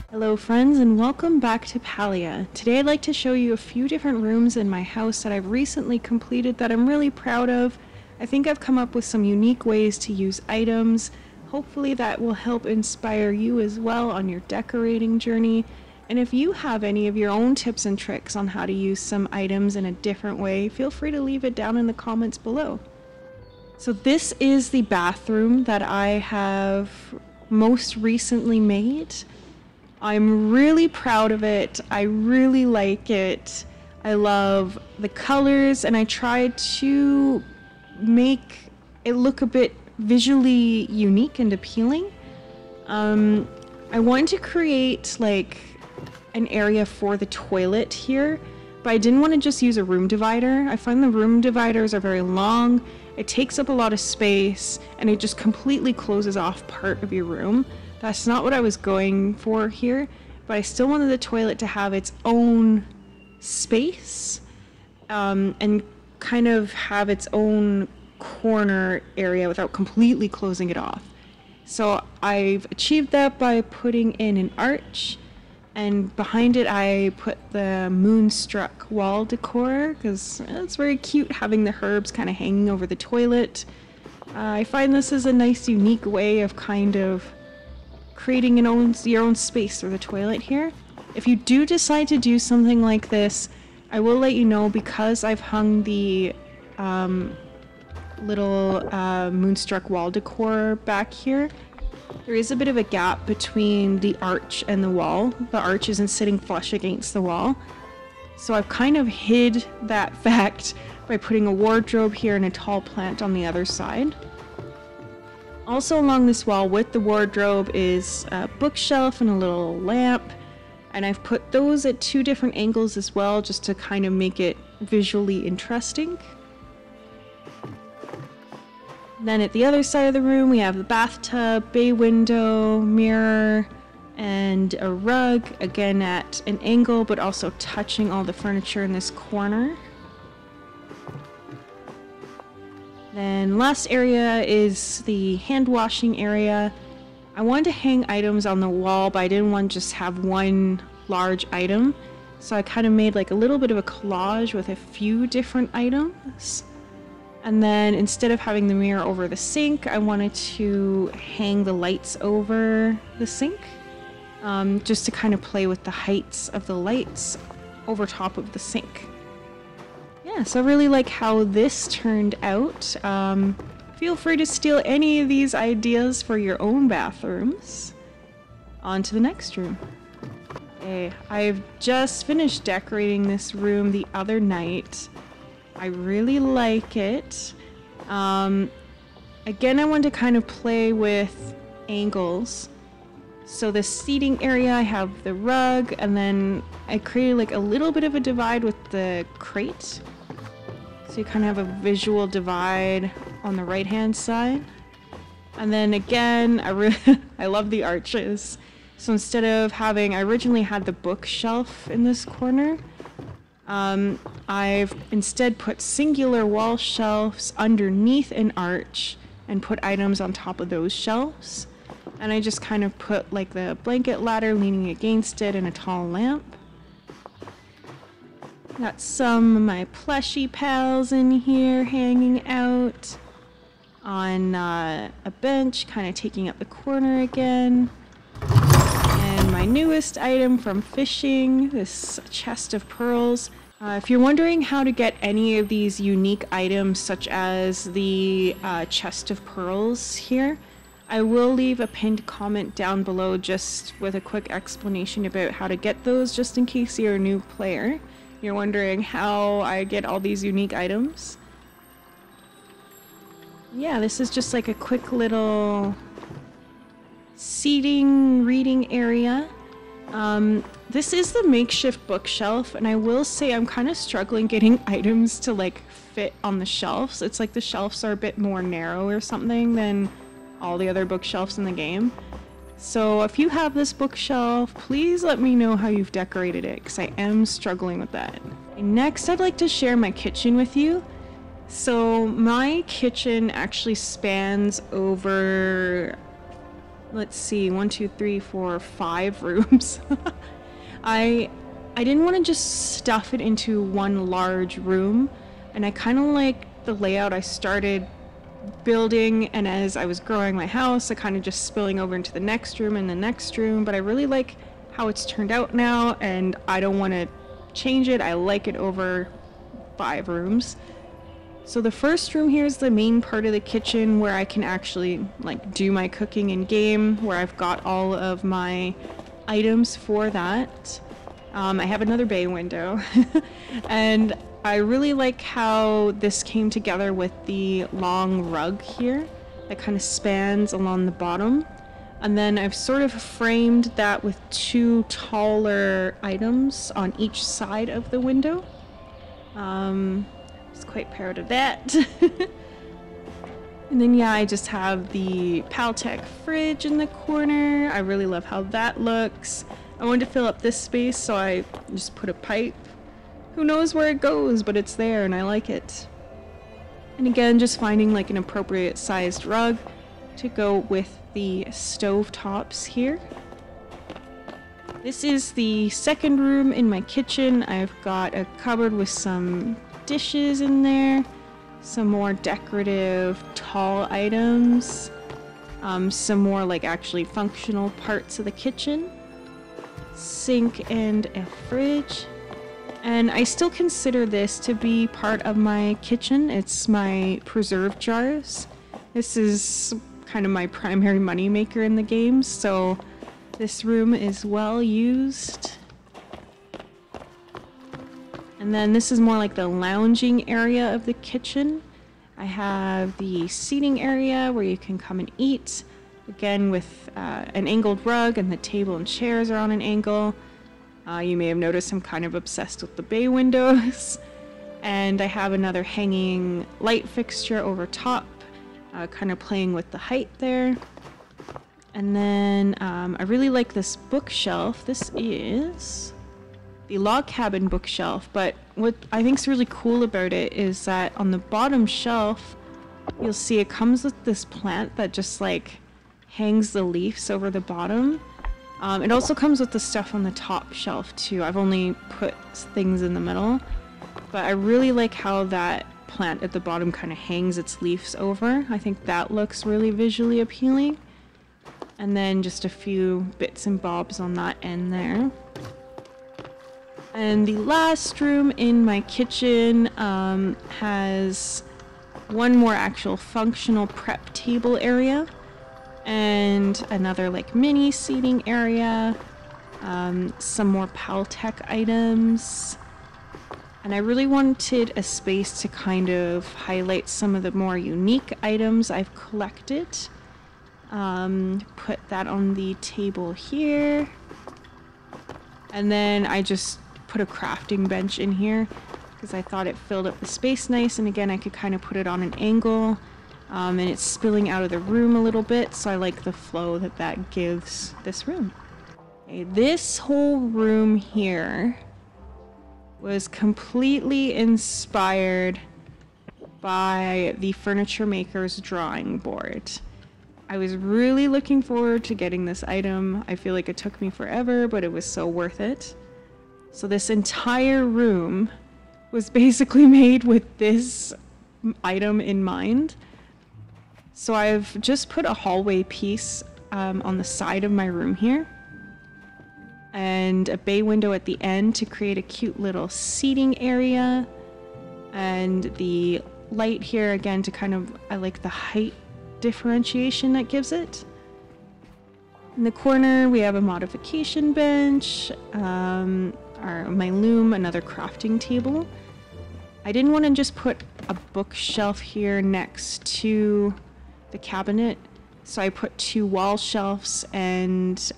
Hello friends and welcome back to Palia. Today I'd like to show you a few different rooms in my house that I've recently completed that I'm really proud of. I think I've come up with some unique ways to use items. Hopefully that will help inspire you as well on your decorating journey. And if you have any of your own tips and tricks on how to use some items in a different way, feel free to leave it down in the comments below. So this is the bathroom that I have most recently made. I'm really proud of it. I really like it. I love the colors and I tried to make it look a bit visually unique and appealing. I wanted to create like an area for the toilet here, but I didn't want to just use a room divider. I find the room dividers are very long, it takes up a lot of space, and it just completely closes off part of your room. That's not what I was going for here, but I still wanted the toilet to have its own space and kind of have its own corner area without completely closing it off. So I've achieved that by putting in an arch, and behind it I put the moonstruck wall decor because it's very cute having the herbs kind of hanging over the toilet. I find this is a nice unique way of kind of creating your own space for the toilet here. If you do decide to do something like this, I will let you know because I've hung the little moonstruck wall decor back here. There is a bit of a gap between the arch and the wall. The arch isn't sitting flush against the wall. So I've kind of hid that fact by putting a wardrobe here and a tall plant on the other side. Also along this wall with the wardrobe is a bookshelf and a little lamp, and I've put those at two different angles as well just to kind of make it visually interesting. Then at the other side of the room we have the bathtub, bay window, mirror, and a rug, again at an angle but also touching all the furniture in this corner. Then last area is the hand washing area. I wanted to hang items on the wall, but I didn't want to just have one large item. So I kind of made like a little bit of a collage with a few different items. And then instead of having the mirror over the sink, I wanted to hang the lights over the sink. Just to kind of play with the heights of the lights over top of the sink. Yeah, so I really like how this turned out. Feel free to steal any of these ideas for your own bathrooms. On to the next room. Okay, I've just finished decorating this room the other night. I really like it. Again, I want to kind of play with angles. So the seating area, I have the rug, and then I created like a little bit of a divide with the crate. So you kind of have a visual divide on the right hand side. And then again, I love the arches. So instead of having, I originally had the bookshelf in this corner. I've instead put singular wall shelves underneath an arch and put items on top of those shelves. And I just kind of put like the blanket ladder leaning against it and a tall lamp. Got some of my plushy pals in here hanging out on a bench, kind of taking up the corner again. And my newest item from fishing, this chest of pearls. If you're wondering how to get any of these unique items, such as the chest of pearls here, I will leave a pinned comment down below just with a quick explanation about how to get those, just in case you're a new player. You're wondering how I get all these unique items. Yeah, this is just like a quick little seating, reading area. This is the makeshift bookshelf, and I will say I'm kind of struggling getting items to like fit on the shelves. It's like the shelves are a bit more narrow or something than all the other bookshelves in the game. So if you have this bookshelf, please let me know how you've decorated it, because I am struggling with that. Next, I'd like to share my kitchen with you. So my kitchen actually spans over let's see, 1, 2, 3, 4, 5 rooms. I didn't want to just stuff it into one large room, and I kind of like the layout I started building, and as I was growing my house, I kind of just spilling over into the next room and the next room, but I really like how it's turned out now, and I don't want to change it. I like it over 5 rooms. So the first room here is the main part of the kitchen where I can actually like do my cooking in game, where I've got all of my items for that. I have another bay window and I really like how this came together with the long rug here that kind of spans along the bottom. And then I've sort of framed that with 2 taller items on each side of the window. I was quite proud of that. And then yeah, I just have the Paltech fridge in the corner. I really love how that looks. I wanted to fill up this space, so I just put a pipe. Who knows where it goes, but it's there and I like it. And again, just finding like an appropriate sized rug to go with the stove tops here. This is the second room in my kitchen. I've got a cupboard with some dishes in there, some more decorative tall items, some more like actually functional parts of the kitchen, sink and a fridge. And I still consider this to be part of my kitchen. It's my preserve jars. This is kind of my primary money maker in the game, so this room is well used. And then this is more like the lounging area of the kitchen. I have the seating area where you can come and eat, again with an angled rug, and the table and chairs are on an angle. You may have noticed I'm kind of obsessed with the bay windows. And I have another hanging light fixture over top, kind of playing with the height there. And then I really like this bookshelf. This is the log cabin bookshelf, but what I think is really cool about it is that on the bottom shelf, you'll see it comes with this plant that just like hangs the leaves over the bottom. It also comes with the stuff on the top shelf too. I've only put things in the middle, but I really like how that plant at the bottom kind of hangs its leaves over. I think that looks really visually appealing. And then just a few bits and bobs on that end there. And the last room in my kitchen has one more actual functional prep table area and another like mini seating area, some more Paltech items. And I really wanted a space to kind of highlight some of the more unique items I've collected. Put that on the table here. And then I just put a crafting bench in here because I thought it filled up the space nice, and again I could kind of put it on an angle, and it's spilling out of the room a little bit, so I like the flow that that gives this room. Okay, this whole room here was completely inspired by the Furniture Maker's drawing board. I was really looking forward to getting this item. I feel like it took me forever, but it was so worth it. So this entire room was basically made with this item in mind. So I've just put a hallway piece on the side of my room here, and a bay window at the end to create a cute little seating area, and the light here again to kind of, I like the height differentiation that gives it. In the corner we have a modification bench, my loom, another crafting table. I didn't want to just put a bookshelf here next to the cabinet, so I put 2 wall shelves and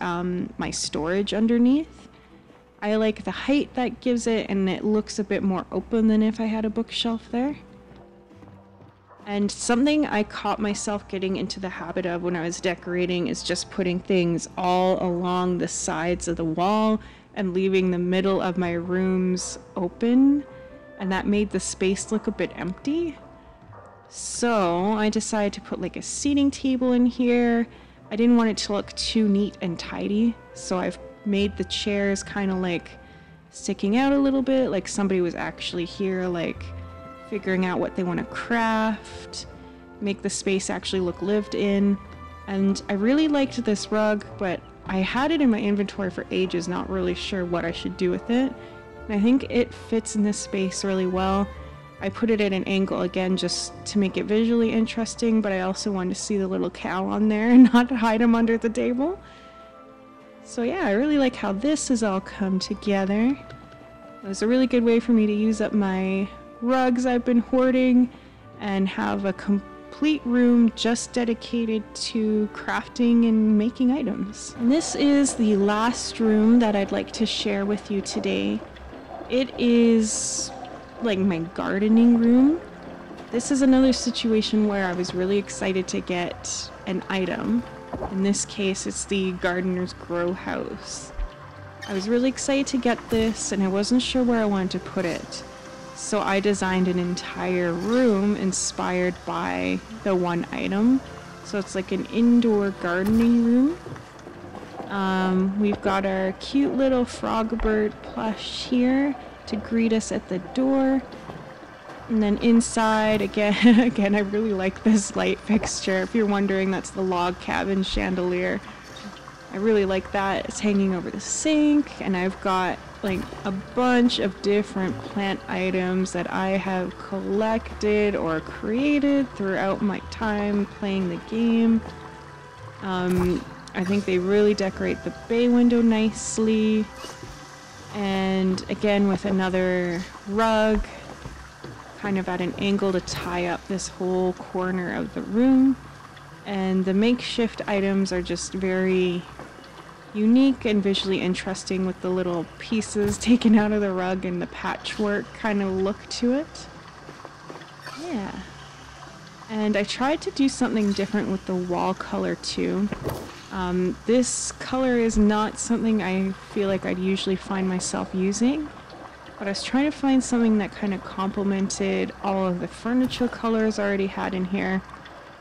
my storage underneath. I like the height that gives it, and it looks a bit more open than if I had a bookshelf there. And something I caught myself getting into the habit of when I was decorating is just putting things all along the sides of the wall and leaving the middle of my rooms open, and that made the space look a bit empty. So I decided to put like a seating table in here, I didn't want it to look too neat and tidy, so I've made the chairs kind of like sticking out a little bit, like somebody was actually here, like figuring out what they want to craft, make the space actually look lived in. And I really liked this rug, but I had it in my inventory for ages, not really sure what I should do with it. And I think it fits in this space really well. I put it at an angle again just to make it visually interesting, but I also wanted to see the little cow on there and not hide him under the table. So yeah, I really like how this has all come together. It was a really good way for me to use up my rugs I've been hoarding and have a complete room just dedicated to crafting and making items. And this is the last room that I'd like to share with you today. It is like my gardening room. This is another situation where I was really excited to get an item. In this case, it's the gardener's grow house. I was really excited to get this and I wasn't sure where I wanted to put it. So I designed an entire room inspired by the one item. So it's like an indoor gardening room. We've got our cute little frog bird plush here to greet us at the door. And then inside, again, I really like this light fixture. If you're wondering, that's the log cabin chandelier. I really like that. It's hanging over the sink, and I've got like a bunch of different plant items that I have collected or created throughout my time playing the game. I think they really decorate the bay window nicely. And again, with another rug, kind of at an angle to tie up this whole corner of the room. And the makeshift items are just very unique and visually interesting with the little pieces taken out of the rug and the patchwork kind of look to it. Yeah. And I tried to do something different with the wall color too. This color is not something I feel like I'd usually find myself using, but I was trying to find something that kind of complemented all of the furniture colors I already had in here,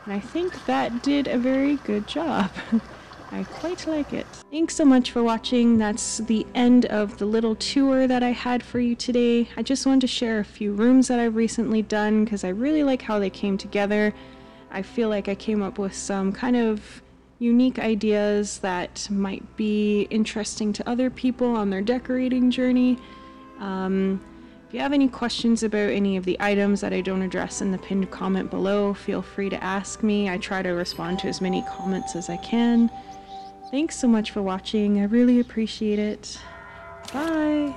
and I think that did a very good job. I quite like it. Thanks so much for watching. That's the end of the little tour that I had for you today. I just wanted to share a few rooms that I've recently done because I really like how they came together. I feel like I came up with some kind of unique ideas that might be interesting to other people on their decorating journey. If you have any questions about any of the items that I don't address in the pinned comment below, feel free to ask me. I try to respond to as many comments as I can. Thanks so much for watching. I really appreciate it. Bye!